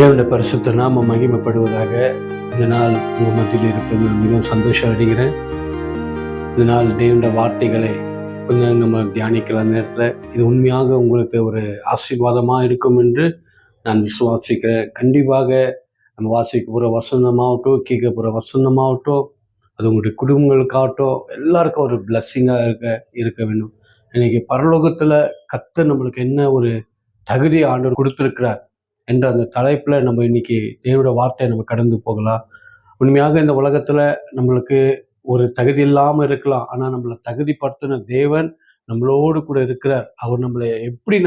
தேவனுடைய பரிசுத்த நாமம் மகிமைப்படுவதாக. இந்த நாள் உங்கள் மத்தியில் இருப்பது நான் மிகவும் சந்தோஷம் அடைகிறேன். இந்த நாள் தேவனுடைய வார்த்தைகளை கொஞ்சம் நம்ம தியானிக்கிற நேரத்தில் இது உண்மையாக உங்களுக்கு ஒரு ஆசீர்வாதமாக இருக்கும் என்று நான் விசுவாசிக்கிறேன். கண்டிப்பாக நம்ம வாசிக்க போகிற வசனமாகட்டும், கேட்க போகிற வசனமாகட்டும், அது உங்களுடைய குடும்பங்களுக்காகட்டும் எல்லாருக்கும் ஒரு பிளஸ்ஸிங்காக இருக்க வேண்டும். இன்னைக்கு பரலோகத்தில் கர்த்தர் நம்மளுக்கு என்ன ஒரு தகுதி ஆண்டவர் கொடுத்துருக்கிறார் என்ற அந்த தலைப்பில் நம்ம இன்னைக்கு தேவனுடைய வார்த்தையை நம்ம கடந்து போகலாம். உண்மையாக இந்த உலகத்தில் நம்மளுக்கு ஒரு தகுதி இல்லாமல் இருக்கலாம், ஆனால் நம்மளை தகுதிப்படுத்தின தேவன் நம்மளோடு கூட இருக்கிறார். அவர் நம்மளை எப்படி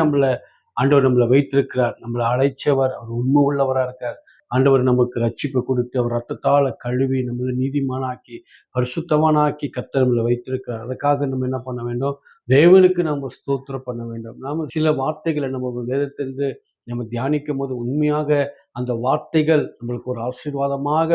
ஆண்டவர் நம்மளை வைத்திருக்கிறார், நம்மளை அழைச்சவர், அவர் உண்மை உள்ளவராக இருக்கார். ஆண்டவர் நமக்கு ரட்சிப்பு கொடுத்து அவர் ரத்தத்தால் கழுவி நம்மளை நீதிமானாக்கி பரிசுத்தவானாக்கி கர்த்தர் நம்மளை வைத்திருக்கிறார். அதுக்காக நம்ம என்ன பண்ண வேண்டும்? தேவனுக்கு நம்ம ஸ்தோத்திரம் பண்ண வேண்டும். நாம சில வார்த்தைகளை நம்ம வேதத்திலிருந்து நம்ம தியானிக்கும் போது உண்மையாக அந்த வார்த்தைகள் நம்மளுக்கு ஒரு ஆசீர்வாதமாக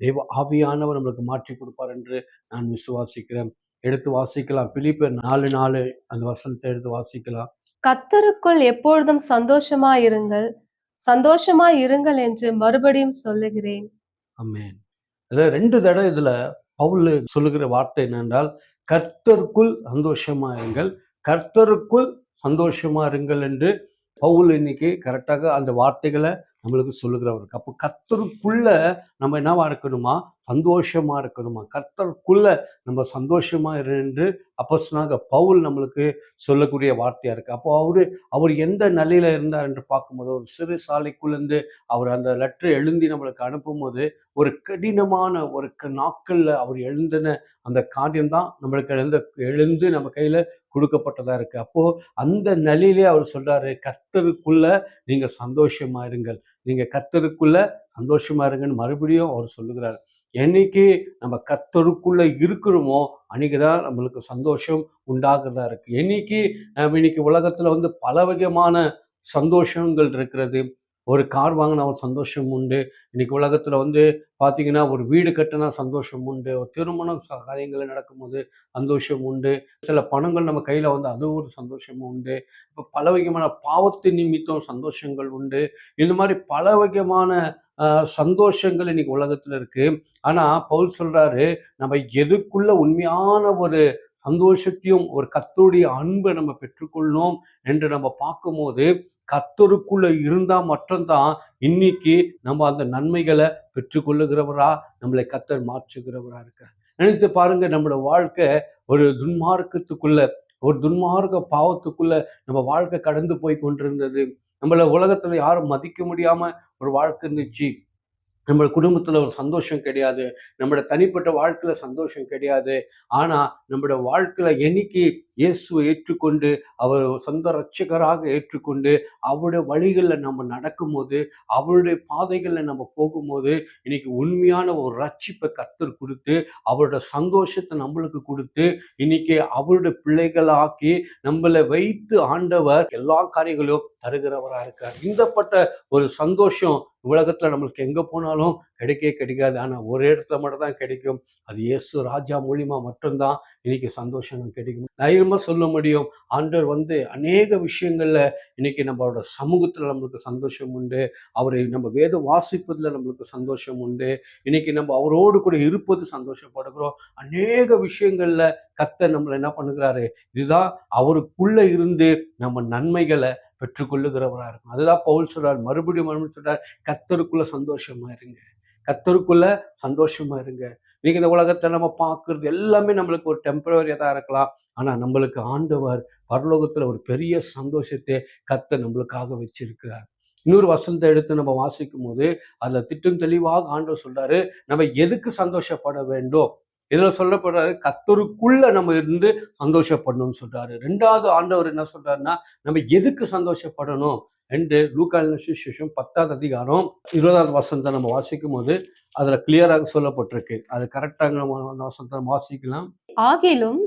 தேவ ஆவியானவர் நம்மளுக்கு மாற்றி கொடுப்பார் என்று நான் விசுவாசிக்கிறேன். எடுத்து வாசிக்கலாம். பிலிப்பியர் 4:4 அந்த வசனத்தை எடுத்து வாசிக்கலாம். கர்த்தருக்குள் எப்பொழுதும் சந்தோஷமாய் இருங்கள் என்று மறுபடியும் சொல்லுகிறேன். ஆமென். அதுல 2 தடவை இதுல பவுல் சொல்லுகிற வார்த்தை என்னென்றால், கர்த்தருக்குள் சந்தோஷமா இருங்கள், கர்த்தருக்குள் சந்தோஷமா இருங்கள் என்று பவுல் இன்னைக்கு கரெக்டாக அந்த வார்த்தைகளை நம்மளுக்கு சொல்லுகிறவர். அப்போ கர்த்தருக்குள்ள நம்ம என்னவா இருக்கணுமா? சந்தோஷமா இருக்கணுமா? கர்த்தருக்குள்ள நம்ம சந்தோஷமா என்று அப்போஸ்தலனாகிய பவுல் நம்மளுக்கு சொல்லக்கூடிய வார்த்தையா இருக்கு. அப்போ அவர் எந்த நிலையில இருந்தார் என்று பார்க்கும்போது, ஒரு சிறைசாலைக்குள்ளேருந்து அவர் அந்த லெட்டர் எழுதி நம்மளுக்கு அனுப்பும்போது ஒரு கடினமான ஒரு நாட்கள்ல அவர் எழுந்தின அந்த காரியம்தான் நம்மளுக்கு எழுந்து நம்ம கையில கொடுக்கப்பட்டதா இருக்கு. அப்போ அந்த நிலையிலே அவர் சொல்றாரு, கர்த்தருக்குள்ள நீங்க சந்தோஷமா இருங்கள், நீங்க கர்த்தருக்குள்ள சந்தோஷமா இருங்கன்னு மறுபடியும் அவர் சொல்லுகிறார். என்னைக்கு நம்ம கர்த்தருக்குள்ள இருக்கிறோமோ அன்னைக்குதான் நம்மளுக்கு சந்தோஷம் உண்டாகிறதா இருக்கு. இன்னைக்கு உலகத்துல பல வகையான சந்தோஷங்கள் இருக்கிறது. ஒரு கார் வாங்கினா ஒரு சந்தோஷம் உண்டு. இன்னைக்கு உலகத்துல பார்த்தீங்கன்னா ஒரு வீடு கட்டினா சந்தோஷம் உண்டு. ஒரு திருமணம் காரியங்கள் நடக்கும்போது சந்தோஷம் உண்டு. சில பணங்கள் நம்ம கையில அது ஒரு சந்தோஷம் உண்டு. இப்போ பல வகையான பாவத்தின் நிமித்தம் சந்தோஷங்கள் உண்டு. இந்த மாதிரி பல வகையான சந்தோஷங்கள் இன்னைக்கு உலகத்துல இருக்கு. ஆனா பவுல் சொல்றாரு, நம்ம எதுக்குள்ள உண்மையான ஒரு சந்தோஷத்தையும் ஒரு கர்த்தருடைய அன்பை நம்ம பெற்றுக்கொள்ளணும் என்று நம்ம பார்க்கும்போது, கர்த்தருக்குள்ள இருந்தா மட்டும்தான் இன்னைக்கு நம்ம அந்த நன்மைகளை பெற்றுக்கொள்ளுகிறவரா நம்மளை கர்த்தர் மாற்றுகிறவரா இருக்கார். நினைத்து பாருங்க, நம்மளோட வாழ்க்கை ஒரு துன்மார்க்க பாவத்துக்குள்ள நம்ம வாழ்க்கை கடந்து போய் கொண்டிருந்தது. நம்மள உலகத்துல யாரும் மதிக்க முடியாம ஒரு வாழ்க்கை இருந்துச்சு. நம்ம குடும்பத்துல ஒரு சந்தோஷம் கிடையாது, நம்மளோட தனிப்பட்ட வாழ்க்கையில சந்தோஷம் கிடையாது. ஆனா நம்மளோட வாழ்க்கையில என்னைக்கு இயேசுவை ஏற்றுக்கொண்டு அவர் சொந்த ரட்சகராக ஏற்றுக்கொண்டு அவருடைய வழிகளில் நம்ம நடக்கும்போது, அவருடைய பாதைகளில் நம்ம போகும்போது, இன்னைக்கு உண்மையான ஒரு ரட்சிப்பை கர்த்தர் கொடுத்து அவரோட சந்தோஷத்தை நம்மளுக்கு கொடுத்து இன்னைக்கு அவருடைய பிள்ளைகளாக்கி நம்மளை வைத்து ஆண்டவர் எல்லா காரியங்களையும் தருகிறவராக இருக்கார். இந்தப்பட்ட ஒரு சந்தோஷம் உலகத்துல நம்மளுக்கு எங்க போனாலும் கிடைக்காது. ஆனா ஒரு இடத்துல மட்டும் தான் கிடைக்கும். அது இயேசு ராஜா மூலியமா மட்டும்தான் இன்னைக்கு சந்தோஷங்கள் கிடைக்கும். தைரியமா சொல்ல முடியும், ஆண்டவர் அநேக விஷயங்கள்ல இன்னைக்கு நம்மளோட சமூகத்துல நம்மளுக்கு சந்தோஷம் உண்டு. அவரை நம்ம வேதம் வாசிப்பதுல நம்மளுக்கு சந்தோஷம் உண்டு. இன்னைக்கு நம்ம அவரோடு கூட இருப்பது சந்தோஷப்படுகிறோம். அநேக விஷயங்கள்ல கர்த்தர் நம்மளை என்ன பண்ணுகிறாரு? இதுதான் அவருக்குள்ள இருந்து நம்ம நன்மைகளை பெற்றுக்கொள்ளுகிறவரா இருக்கும். அதுதான் பவுல் சொல்றார், மறுபடியும் சொல்றார், கர்த்தருக்குள்ள சந்தோஷமா இருங்க, கர்த்தருக்குள்ள சந்தோஷமா இருங்க. நீங்க இந்த உலகத்தை நம்ம பார்க்கறது எல்லாமே நம்மளுக்கு ஒரு டெம்பரரியா தான் இருக்கலாம். ஆனா நம்மளுக்கு ஆண்டவர் பரலோகத்துல ஒரு பெரிய சந்தோஷத்தை கர்த்தர் நம்மளுக்காக வச்சிருக்கிறார். இன்னொரு வசனத்தை எடுத்து நம்ம வாசிக்கும் போது அதுல திட்டம் தெளிவாக ஆண்டவர் சொல்றாரு, நம்ம எதுக்கு சந்தோஷப்பட வேண்டும். இதுல சொல்லப்படுறாரு, கர்த்தருக்குள்ள நம்ம இருந்து சந்தோஷப்படணும்னு சொல்றாரு. 2வது ஆண்டவர் என்ன சொல்றாருன்னா, நம்ம எதுக்கு சந்தோஷப்படணும் என்று லூக்கா எழுதின சுவிசேஷம் 10வது அதிகாரம் 20வது வசனத்தை நம்ம வாசிக்கும் போது அதுல கிளியராக சொல்லப்பட்டிருக்கு. அது கரெக்டாக நம்ம அந்த வசனத்தை வாசிக்கலாம். ஆகிலும்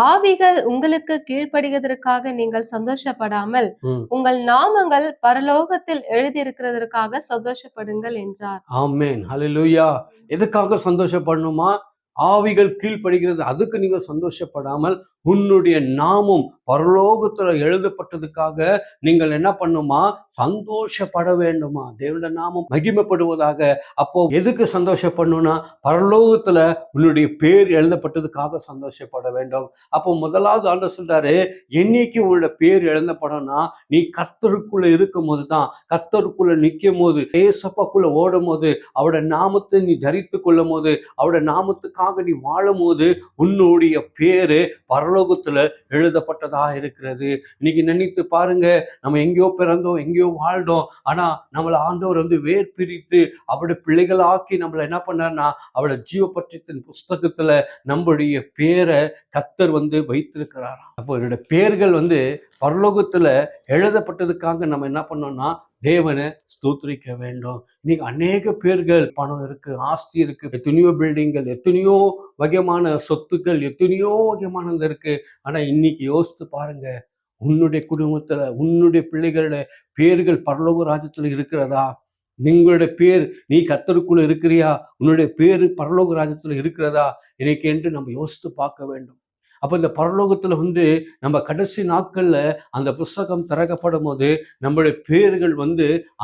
ஆவிகள் உங்களுக்கு கீழ்ப்படுகிறதற்காக நீங்கள் சந்தோஷப்படாமல் உங்கள் நாமங்கள் பரலோகத்தில் எழுதியிருக்கிறதற்காக சந்தோஷப்படுங்கள் என்றார். ஆமென், ஹல்லேலூயா. எதுக்காக சந்தோஷப்படணுமா? ஆவிகள் கீழ்ப்படுகிறது, அதுக்கு நீங்க சந்தோஷப்படாமல் உன்னுடைய நாமம் பரலோகத்துல எழுதப்பட்டதுக்காக நீங்கள் என்ன பண்ணுமா? சந்தோஷப்பட வேண்டுமா? தேவனுடைய நாமம் மகிமைப்படுவதாக. அப்போ எதுக்கு சந்தோஷப்படணும்னா, பரலோகத்துல உன்னுடைய பேர் எழுதப்பட்டதுக்காக சந்தோஷப்பட வேண்டும். அப்போ முதலாவது ஆண்டவர் சொல்றாரு, என்னைக்கு உன்னோட பேர் எழுதப்படும்னா, நீ கர்த்தருக்குள்ள இருக்கும் போதுதான். கர்த்தருக்குள்ள நிற்கும் போது, ஏசப்பாக்குள்ள ஓடும் போது, அவருடைய நாமத்தை நீ தரித்து கொள்ளும் போது, அவருடைய நாமத்துக்காக நீ வாழும் போது, உன்னுடைய பேரு பரலோகத்துல எழுதப்பட்டதா இருக்கிறது. இன்னைக்கு நினைத்து பாருங்க, நம்ம எங்கேயோ பிறந்தோம், எங்கேயோ வாழ்ந்தோம். ஆனா நம்மளை ஆண்டவர் வேர் பிரித்து அவருடைய பிள்ளைகளாக்கி நம்மளை என்ன பண்ணார்னா, அவருடைய ஜீவபட்சத்தின் புஸ்தகத்துல நம்முடைய பேரை கர்த்தர் வைத்திருக்கிறாராம். அப்போ என்னோட பேர்கள் பரலோகத்துல எழுதப்பட்டதுக்காக நம்ம என்ன பண்ணோம்னா, தேவனை ஸ்தோத்திரிக்க வேண்டும். இன்னைக்கு அநேக பேர்கள், பணம் இருக்கு, ஆஸ்தி இருக்கு, எத்தனையோ பில்டிங்கள், எத்தனையோ வகையான சொத்துக்கள், எத்தனையோ வகையானது இருக்கு. ஆனா இன்னைக்கு யோசித்து பாருங்க, உன்னுடைய குடும்பத்துல உன்னுடைய பிள்ளைகளுடைய பேர்கள் பரலோக ராஜ்யத்துல இருக்கிறதா? உங்களுடைய பேர், நீ கர்த்தருக்குள்ள இருக்கிறியா? உன்னுடைய பேரு பரலோக ராஜ்யத்துல இருக்கிறதா இன்னைக்கு என்று நம்ம யோசித்து பார்க்க வேண்டும். அப்ப இந்த பரலோகத்துல நம்ம கடைசி நாட்கள்ல அந்த புஸ்தகம் திறக்கப்படும் போது நம்மளுடைய பேர்கள்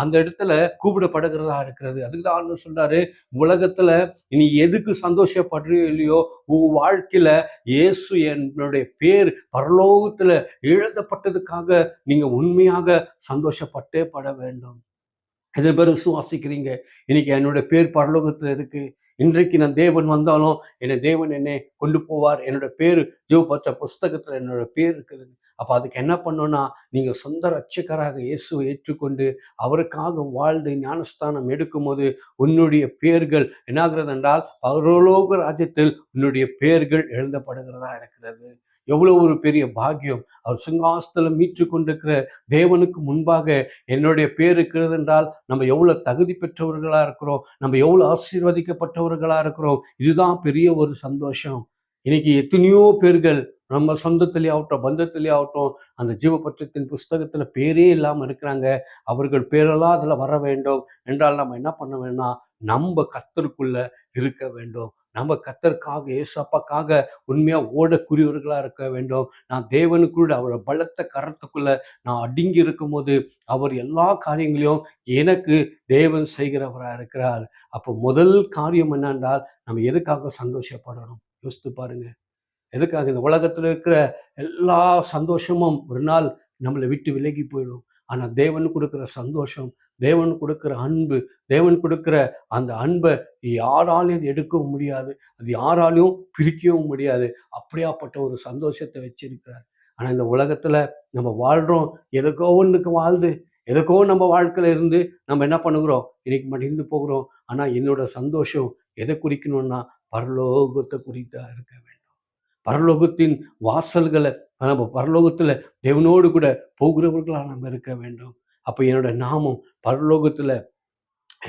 அந்த இடத்துல கூப்பிடப்படுகிறதா இருக்கிறது. அதுக்குதான் ஆண்டவர் சொல்றாரு, உலகத்துல நீ எதுக்கு சந்தோஷப்படுறியோ இல்லையோ, உன் வாழ்க்கையில இயேசு என்னுடைய பேர் பரலோகத்துல எழுதப்பட்டதுக்காக நீங்க உண்மையாக சந்தோஷப்பட்டே பட வேண்டும். எத்தனை பேர் விசுவாசிக்கிறீங்க? இன்னைக்கு என்னோட பேர் பரலோகத்துல இருக்கு. இன்றைக்கு நான் தேவன் வந்தாலும் தேவன் என்னை கொண்டு போவார். என்னோட பேர் ஜீவபட்ச புஸ்தகத்துல என்னோட பேர் இருக்குது. அப்ப அதுக்கு என்ன பண்ணணும்னா, நீங்க சொந்த ரட்சகராக இயேசுவை ஏற்றுக்கொண்டு அவருக்காக வாழ்ந்து ஞானஸ்தானம் எடுக்கும் போது உன்னுடைய பேர்கள் என்னாகிறது என்றால், பரலோக ராஜ்யத்தில் உன்னுடைய பேர்கள் எழுதப்படுகிறதா இருக்கிறது. எவ்வளவு ஒரு பெரிய பாக்கியம்! அவர் சிங்காசனத்துல மீட்டு கொண்டிருக்கிற தேவனுக்கு முன்பாக என்னுடைய பேர் இருக்கிறது என்றால், நம்ம எவ்வளவு தகுதி பெற்றவர்களா இருக்கிறோம், நம்ம எவ்வளவு ஆசீர்வதிக்கப்பட்டவர்களா இருக்கிறோம். இதுதான் பெரிய ஒரு சந்தோஷம். இன்னைக்கு எத்தனையோ பேர்கள் நம்ம சொந்தத்திலே ஆகட்டும், பந்தத்திலே ஆகட்டும், அந்த ஜீவபட்சத்தின் புஸ்தகத்துல பேரே இல்லாம இருக்கிறாங்க. அவர்கள் பேரெல்லாம் அதுல வர வேண்டும் என்றால் நம்ம என்ன பண்ண வேண்டாம்? நம்ம கர்த்தருக்குள்ள இருக்க வேண்டும். நம்ம கர்த்தருக்காக, ஏசப்பாக்காக உண்மையா ஓடக்கூடியவர்களா இருக்க வேண்டும். நான் தேவனுக்குள்ள அவரோட பலத்த கரத்துக்குள்ள நான் அடங்கி இருக்கும் போது அவர் எல்லா காரியங்களையும் எனக்கு தேவன் செய்கிறவரா இருக்கிறார். அப்போ முதல் காரியம் என்னென்றால், நம்ம எதுக்காக சந்தோஷப்படணும்? யோசித்து பாருங்க. எதுக்காக? இந்த உலகத்துல இருக்கிற எல்லா சந்தோஷமும் ஒரு நாள் நம்மளை விட்டு விலகி போயிடும். ஆனா தேவன் கொடுக்கிற சந்தோஷம், தேவன் கொடுக்கிற அன்பு, தேவன் கொடுக்கிற அந்த அன்பை யாராலையும் எடுக்கவும் முடியாது, அது யாராலையும் பிரிக்கவும் முடியாது. அப்படியாப்பட்ட ஒரு சந்தோஷத்தை வச்சிருக்கிறார். ஆனா இந்த உலகத்துல நம்ம வாழ்றோம், எதுக்கோ ஒண்ணுக்கு வாழ்ந்து, எதுக்கோ நம்ம வாழ்க்கையில இருந்து நம்ம என்ன பண்ணுகிறோம்? இன்னைக்கு மடிந்து போகிறோம். ஆனா என்னோட சந்தோஷம் எதை குறிக்கணும்னா, பரலோகத்தை குறித்தா இருக்க வேண்டும். பரலோகத்தின் வாசல்களை நம்ம பரலோகத்துல தேவனோடு கூட போகிறவர்களா நம்ம இருக்க வேண்டும். அப்ப என்னோட நாமம் பரலோகத்துல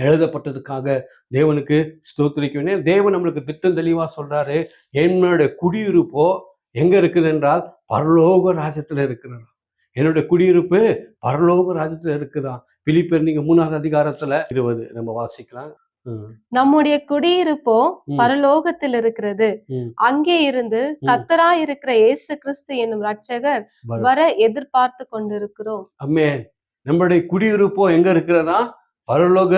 எழுதப்பட்டதுக்காக தேவனுக்கு ஸ்தோத்திரிக்க வேண்டும். தேவன் நம்மளுக்கு திட்டம் தெளிவா சொல்றாரு, என்னோட குடியிருப்போ எங்க இருக்குது என்றால் பரலோக ராஜ்யத்துல இருக்கிறதா. என்னோட குடியிருப்பு பரலோக ராஜ்யத்துல இருக்குதா. பிலிப்பியர் நீங்க 3வது அதிகாரத்துல 20 நம்ம வாசிக்கலாம். நம்முடைய குடியிருப்போ பரலோகத்தில் இருக்கிறது. அங்கே இருந்து கர்த்தராய் இருக்கிற இயேசு கிறிஸ்து என்னும் ரட்சகர் வர எதிர்பார்த்து கொண்டிருக்கிறோம். ஆமென். நம்முடைய குடியிருப்போ எங்க இருக்கிறதா? பரலோக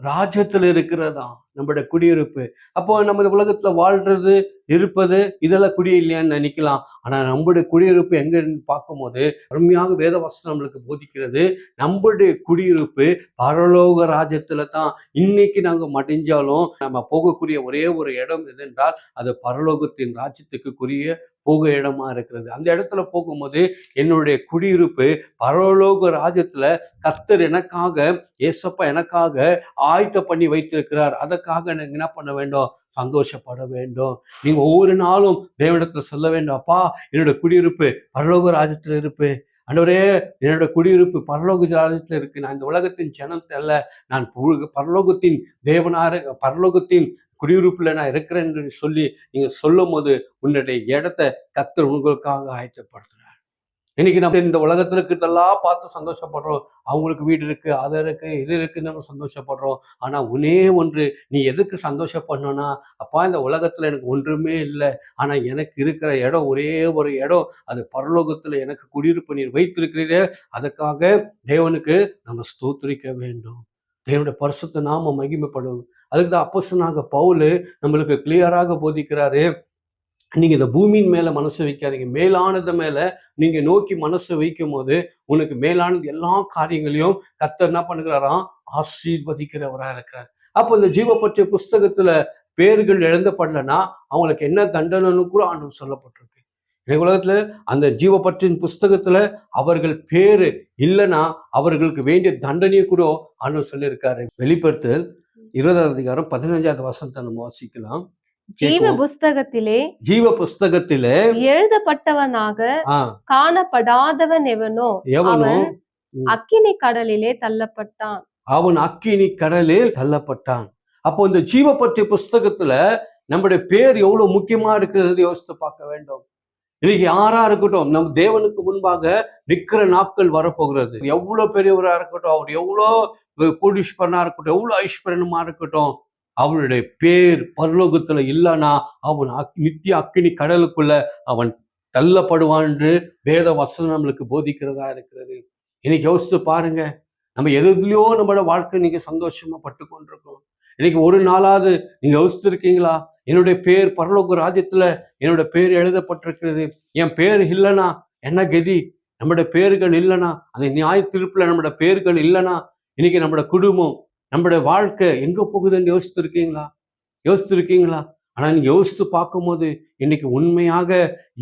ராஜ்யத்துல இருக்கிறதா நம்முடைய குடியிருப்பு. அப்போ நம்ம இந்த உலகத்துல வாழ்றது, இருப்பது இதெல்லாம் குடி இல்லையான்னு நினைக்கலாம். ஆனா நம்முடைய குடியிருப்பு எங்க இருந்து பார்க்கும்போது அருமையாக வேத வசனம் நம்மளுக்கு போதிக்கிறது. நம்முடைய குடியிருப்பு பரலோக ராஜ்யத்துல தான். இன்னைக்கு நாங்க மடிஞ்சாலும் நம்ம போகக்கூடிய ஒரே ஒரு இடம் எதென்றால் அது பரலோகத்தின் ராஜ்யத்துக்குரிய போக இடமா இருக்கிறது. அந்த இடத்துல போகும்போது என்னுடைய குடியிருப்பு பரலோக ராஜ்யத்துல கர்த்தர் எனக்காக, ஏசப்பா எனக்காக ஆயத்தம் பண்ணி வைத்திருக்கிறார். அதற்காக நீங்க என்ன பண்ண வேண்டும்? சந்தோஷப்பட வேண்டும். நீங்க ஒவ்வொரு நாளும் தேவனிடத்துல சொல்ல வேண்டும், அப்பா என்னோட குடியிருப்பு பரலோக ராஜ்யத்துல இருப்பு. ஆண்டவரே என்னோட குடியிருப்பு பரலோக ராஜ்யத்துல இருக்கு. நான் இந்த உலகத்தின் ஜனத்தை அல்ல, நான் பரலோகத்தின் தேவனார, பரலோகத்தின் குடியிருப்புல நான் இருக்கிறேன் என்று சொல்லி நீங்க சொல்லும் போது உன்னுடைய இடத்தை கர்த்தர் உங்களுக்காக ஆயத்தப்படுத்துறார். இன்னைக்கு நம்ம இந்த உலகத்துல இருக்கிறதெல்லாம் பார்த்து சந்தோஷப்படுறோம். அவங்களுக்கு வீடு இருக்கு, அது இருக்கு, இது இருக்குன்னு நம்ம சந்தோஷப்படுறோம். ஆனா ஒண்ணே ஒன்று, நீ எதுக்கு சந்தோஷப்படணும்னா, அப்பா இந்த உலகத்துல எனக்கு ஒன்றுமே இல்லை. ஆனா எனக்கு இருக்கிற இடம் ஒரே ஒரு இடம், அது பரலோகத்துல எனக்கு குடியிருப்பு நீர் வைத்திருக்கிறீரே, அதுக்காக தேவனுக்கு நம்ம ஸ்தோத்திரிக்க வேண்டும். தேவனுடைய பரிசுத்த நாமம் மகிமைப்படும். அதுக்கு தான் அப்போஸ்தலனாகிய பவுல் நம்மளுக்கு கிளியராக போதிக்கிறாரு. நீங்க இந்த பூமியின் மேல மனசு வைக்காதீங்க, மேலானது மேல நீங்க நோக்கி மனசு வைக்கும் போது உனக்கு மேலானது எல்லா காரியங்களையும் கர்த்தர் என்ன பண்ணுகிறாராம், ஆசீர்வதிக்கிறவரா இருக்கிறார். அப்போ இந்த ஜீவ பற்றிய புஸ்தகத்துல பேர்கள் எழுதப்படலைன்னா அவங்களுக்கு என்ன தண்டனைன்னு கூட ஆண்டவர் சொல்லப்பட்டிருக்கு. இந்த உலகத்துல அந்த ஜீவ பற்றின் புஸ்தகத்துல அவர்கள் பேரு இல்லைன்னா அவர்களுக்கு வேண்டிய தண்டனையை கூட ஆண்டவர் சொல்லியிருக்காரு. வெளிப்படுத்தல் 20ஆம் அதிகாரம் 15ஆவது வசனத்தை நம்ம வாசிக்கலாம். ஜீவ புஸ்தகத்திலே ஜீவ புஸ்தகத்திலே எழுதப்பட்டவனாக காணப்படாதவன் எவனோ அவன் அக்கினி கடலிலே தள்ளப்பட்டான். அவன் அக்கினி கடலில் தள்ளப்பட்டான். அப்போ இந்த ஜீவ பற்றிய புஸ்தகத்துல நம்முடைய பேர் எவ்வளவு முக்கியமா இருக்கிறது யோசித்து பார்க்க வேண்டும். இன்னைக்கு யாரா இருக்கட்டும், நம் தேவனுக்கு முன்பாக நிக்கிற நாட்கள் வரப்போகிறது. எவ்வளவு பெரியவரா இருக்கட்டும், அவர் எவ்வளவு கோடீஸ்வரனா இருக்கட்டும், எவ்வளவு ஐஸ்வர்யமா இருக்கட்டும், அவனுடைய பேர் பரலோகத்துல இல்லைன்னா அவன் நித்திய அக்கினி கடலுக்குள்ள அவன் தள்ளப்படுவான் என்று வேத வசனம் நம்மளுக்கு போதிக்கிறதா இருக்கிறது. இன்னைக்கு யோசித்து பாருங்க, நம்ம எதுலையோ நம்மளோட வாழ்க்கை நீங்க சந்தோஷமா பட்டு கொண்டிருக்கோம். இன்னைக்கு ஒரு நாளாவது நீங்க யோசித்திருக்கீங்களா, என்னுடைய பேர் பரலோக ராஜ்யத்துல என்னோட பேர் எழுதப்பட்டிருக்கிறது, என் பேர் இல்லைன்னா என்ன கதி? நம்முடைய பேர்கள் இல்லைன்னா, அந்த நியாய தீர்ப்புல நம்மளோட பேர்கள் இல்லைன்னா இன்னைக்கு நம்மளோட குடும்பம், நம்மளுடைய வாழ்க்கை எங்க போகுதுன்னு யோசித்திருக்கீங்களா? ஆனா நீங்க யோசித்து பார்க்கும்போது இன்னைக்கு உண்மையாக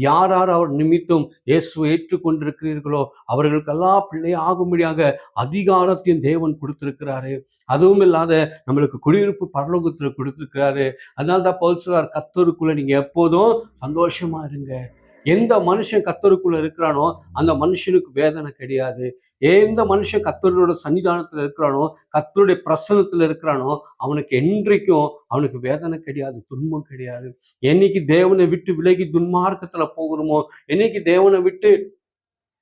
யார் அவர் நிமித்தம் இயேசுவை ஏற்றுக்கொண்டிருக்கிறீர்களோ அவர்களுக்கெல்லாம் பிள்ளை ஆகும்படியாக அதிகாரத்தையும் தேவன் கொடுத்திருக்கிறாரு. அதுவும் இல்லாத நம்மளுக்கு குடியிருப்பு பரலோகத்துல கொடுத்திருக்கிறாரு. அதனால்தான் பவுல் சொல்றார், கர்த்தருக்குள்ள நீங்க எப்போதும் சந்தோஷமா இருங்க. எந்த மனுஷன் கர்த்தருக்குள்ள இருக்கிறானோ அந்த மனுஷனுக்கு வேதனை கிடையாது. எந்த மனுஷன் கர்த்தரோட சன்னிதானத்துல இருக்கிறானோ, கர்த்தருடைய பிரசன்னத்துல இருக்கிறானோ, அவனுக்கு என்றைக்கும் அவனுக்கு வேதனை கிடையாது, துன்பம் கிடையாது. என்னைக்கு தேவனை விட்டு விலகி துன்மார்க்கத்துல போகிறோமோ, என்னைக்கு தேவனை விட்டு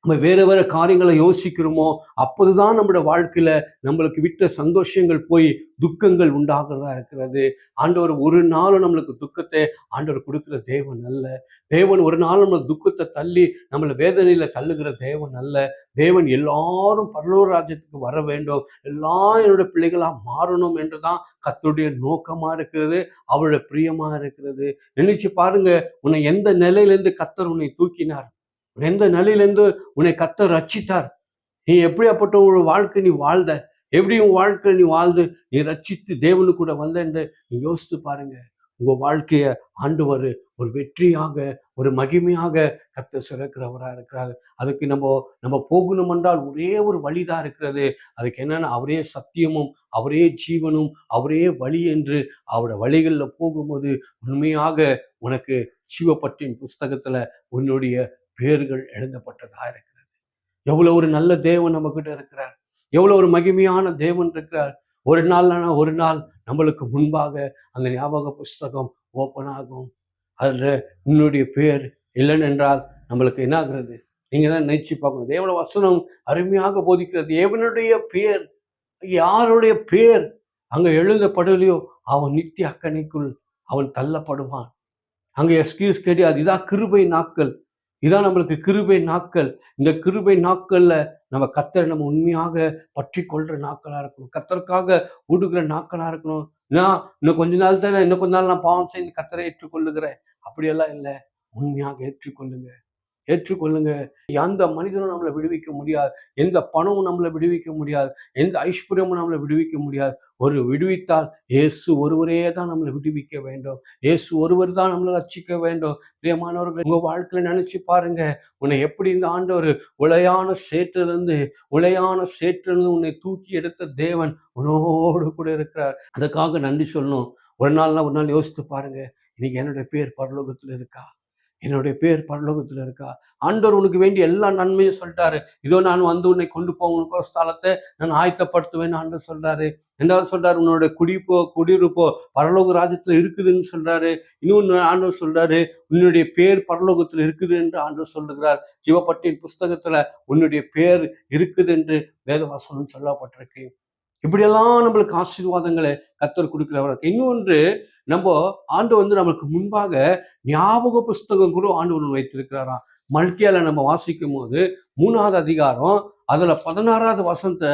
நம்ம வேற காரியங்களை யோசிக்கிறோமோ, அப்போதுதான் நம்முடைய வாழ்க்கையில நம்மளுக்கு விட்ட சந்தோஷங்கள் போய் துக்கங்கள் உண்டாகிறதா இருக்கிறது. ஆண்டவர் ஒரு நாளும் நம்மளுக்கு துக்கத்தை ஆண்டவர் கொடுக்கிற தேவன் அல்ல. தேவன் ஒரு நாள் நம்ம துக்கத்தை தள்ளி நம்மளை வேதனையில தள்ளுகிற தேவன் அல்ல. தேவன் எல்லாரும் பரலோக ராஜ்யத்துக்கு வர வேண்டும், எல்லா என்னோட பிள்ளைகளா மாறணும் என்றுதான் கர்த்தருடைய நோக்கமா இருக்கிறது, அவருடைய பிரியமா இருக்கிறது. நினைச்சு பாருங்க, உன்னை எந்த நிலையிலிருந்து கர்த்தர் உன்னை தூக்கினார், எந்த நிலையிலிருந்து உன்னை கர்த்தர் ரட்சித்தார், நீ எப்படியாப்பட்ட ஒரு வாழ்க்கை நீ வாழ்ந்த, எப்படி உன் வாழ்க்கை நீ வாழ்ந்து நீ ரட்சித்து தேவனு கூட வந்த என்று நீ யோசித்து பாருங்க. உங்க வாழ்க்கைய ஆண்டவர் ஒரு வெற்றியாக, ஒரு மகிமையாக கர்த்தர் சிறக்கிறவரா இருக்கிறார். அதுக்கு நம்ம போகணும் என்றால் ஒரே ஒரு வழிதான் இருக்கிறது. அதுக்கு என்னன்னா, அவரே சத்தியமும் அவரே ஜீவனும் அவரே வழி என்று அவருடைய வழிகள்ல போகும்போது உண்மையாக உனக்கு ஜீவப்பற்றின் புஸ்தகத்துல உன்னுடைய பேர்கள் எழுதப்பட்டதா இருக்கிறது. எவ்வளவு ஒரு நல்ல தேவன் நம்ம கிட்ட இருக்கிறார், எவ்வளவு ஒரு மகிமையான தேவன் இருக்கிறார். ஒரு நாள் நம்மளுக்கு முன்பாக அந்த ஞாபக புஸ்தகம் ஓப்பன் ஆகும். அதுல உன்னுடைய பேர் இல்லைன்னு என்றால் நம்மளுக்கு என்ன ஆகுறது? நீங்க தான் நினைச்சு பார்க்கணும். தேவனுடைய வசனம் அருமையாக போதிக்கிறது. தேவனுடைய பேர், யாருடைய பேர் அங்க எழுதப்படலையோ அவன் நித்திய அக்கனிக்குள் அவன் தள்ளப்படுவான். அங்க எக்ஸ்கியூஸ் கிடையாது. இதான் கிருபை நாட்கள், இதான் நம்மளுக்கு கிருபை நாட்கள். இந்த கிருபை நாட்கள்ல நம்ம கர்த்தரை நம்ம உண்மையாக பற்றி கொள்ற நாட்களா இருக்கணும், கர்த்தருக்காக ஊடுகிற நாட்களா இருக்கணும். நான் இன்னும் கொஞ்ச நாள் தானே, இன்னும் கொஞ்ச நாள் நான் பாவம் செய்து கர்த்தரை ஏற்றுக்கொள்ளுகிறேன், அப்படியெல்லாம் இல்லை. உண்மையாக ஏற்றுக்கொள்ளுங்க. எந்த மனிதனும் நம்மளை விடுவிக்க முடியாது, எந்த பணமும் நம்மளை விடுவிக்க முடியாது, எந்த ஐஸ்வர்யமும் நம்மளை விடுவிக்க முடியாது. ஒரு விடுவித்தால் இயேசு ஒருவரே தான் நம்மளை விடுவிக்க வேண்டும், இயேசு ஒருவர் தான் நம்மளை ரட்சிக்க வேண்டும். பிரியமானவர்கள், உங்க வாழ்க்கையில நினைச்சு பாருங்க, உன்னை எப்படி இந்த ஆண்டவர் உளையான சேற்றிலிருந்து உன்னை தூக்கி எடுத்த தேவன் உன்னோடு கூட இருக்கிறார். அதுக்காக நன்றி சொல்லணும். ஒரு நாள் யோசித்து பாருங்க, இன்னைக்கு என்னுடைய பேர் பரலோகத்துல இருக்கா? என்னுடைய பேர் பரலோகத்துல இருக்கா? ஆண்டவர் உனக்கு வேண்டிய எல்லா நன்மையும் சொல்லிட்டாரு. இதோ நான் வந்து உன்னை கொண்டு போக ஒரு ஸ்தலத்தை நான் ஆயத்தப்படுத்துவேன்னு ஆண்டவர் சொல்றாரு. ரெண்டாவது சொல்றாரு, உன்னோட குடியிருப்போ பரலோக ராஜ்யத்துல இருக்குதுன்னு சொல்றாரு. இன்னொன்னு ஆண்டவர் சொல்றாரு, உன்னுடைய பேர் பரலோகத்துல இருக்குது என்று ஆண்டவர் சொல்லுகிறார். ஜீவப்பட்டின் புஸ்தகத்துல உன்னுடைய பேர் இருக்குது என்று வேதவசனம் சொல்லப்பட்டிருக்கு. இப்படியெல்லாம் நம்மளுக்கு ஆசீர்வாதங்களை கர்த்தர் கொடுக்கிறவர். இன்னொன்று, நம்ம ஆண்டு வந்து நம்மளுக்கு முன்பாக ஞாபக புஸ்தகம் கூட ஆண்டவர் வைத்திருக்கிறாராம். மல்கியால நம்ம வாசிக்கும் போது 3வது அதிகாரம் அதுல 16வது வசனத்தை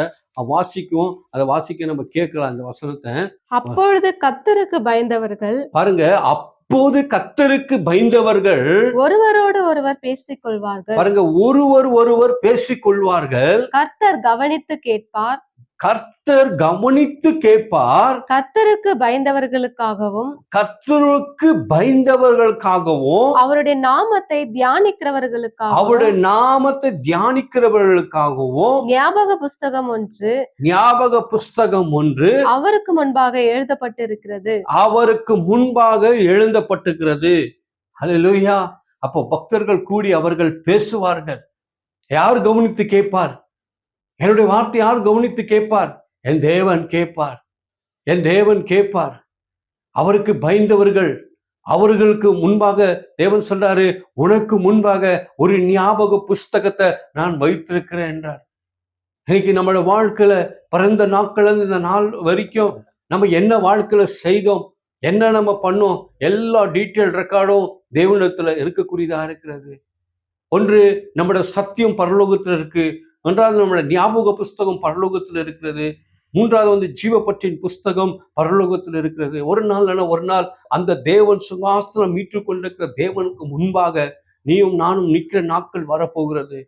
வாசிக்கும். அதை வாசிக்க நம்ம கேட்கலாம் அந்த வசனத்தை. அப்பொழுது கர்த்தருக்கு பயந்தவர்கள் பாருங்க, அப்போது கர்த்தருக்கு பயந்தவர்கள் ஒருவரோடு ஒருவர் பேசிக் கொள்வார்கள். பாருங்க, ஒருவர் பேசிக் கொள்வார்கள். கர்த்தர் கவனித்து கேட்பார். கர்த்தர் கவனித்து கேட்பார். கர்த்தருக்கு பயந்தவர்களுக்காகவும் கர்த்தருக்கு பயந்தவர்களுக்காகவும் அவருடைய நாமத்தை தியானிக்கிறவர்களுக்காகவும் ஞாபக புஸ்தகம் ஒன்று அவருக்கு முன்பாக எழுதப்பட்டிருக்கிறது. ஹல்லேலூயா. அப்போ பக்தர்கள் கூடி அவர்கள் பேசுவார்கள். யார் கவனித்து கேட்பார்? என்னுடைய வார்த்தை யார் கவனித்து கேட்பார்? என் தேவன் கேட்பார். அவருக்கு பயந்தவர்கள், அவர்களுக்கு முன்பாக தேவன் சொல்றாரு, உனக்கு முன்பாக ஒரு ஞாபக புஸ்தகத்தை நான் வைத்திருக்கிறேன் என்றார். இன்னைக்கு நம்மளோட வாழ்க்கையில பிறந்த நாட்கள் இந்த நாள் வரைக்கும் நம்ம என்ன வாழ்க்கையில செய்தோம், என்ன நம்ம பண்ணோம், எல்லா டீட்டெயில் ரெக்கார்டும் தேவனிடத்துல இருக்கக்கூடியதா இருக்கிறது. ஒன்று, நம்மளோட சத்தியம் பரலோகத்துல இருக்கு. ஒன்றாவது, நம்மளோட ஞாபக புஸ்தகம் பரலோகத்தில் இருக்கிறது. மூன்றாவது வந்து ஜீவப்பற்றின் புஸ்தகம் பரலோகத்தில் இருக்கிறது. ஒரு நாள் அந்த தேவன் சுகாசனம் மீட்டு கொண்டிருக்கிற தேவனுக்கு முன்பாக நீயும் நானும் நிற்கிற நாட்கள் வரப்போகிறது.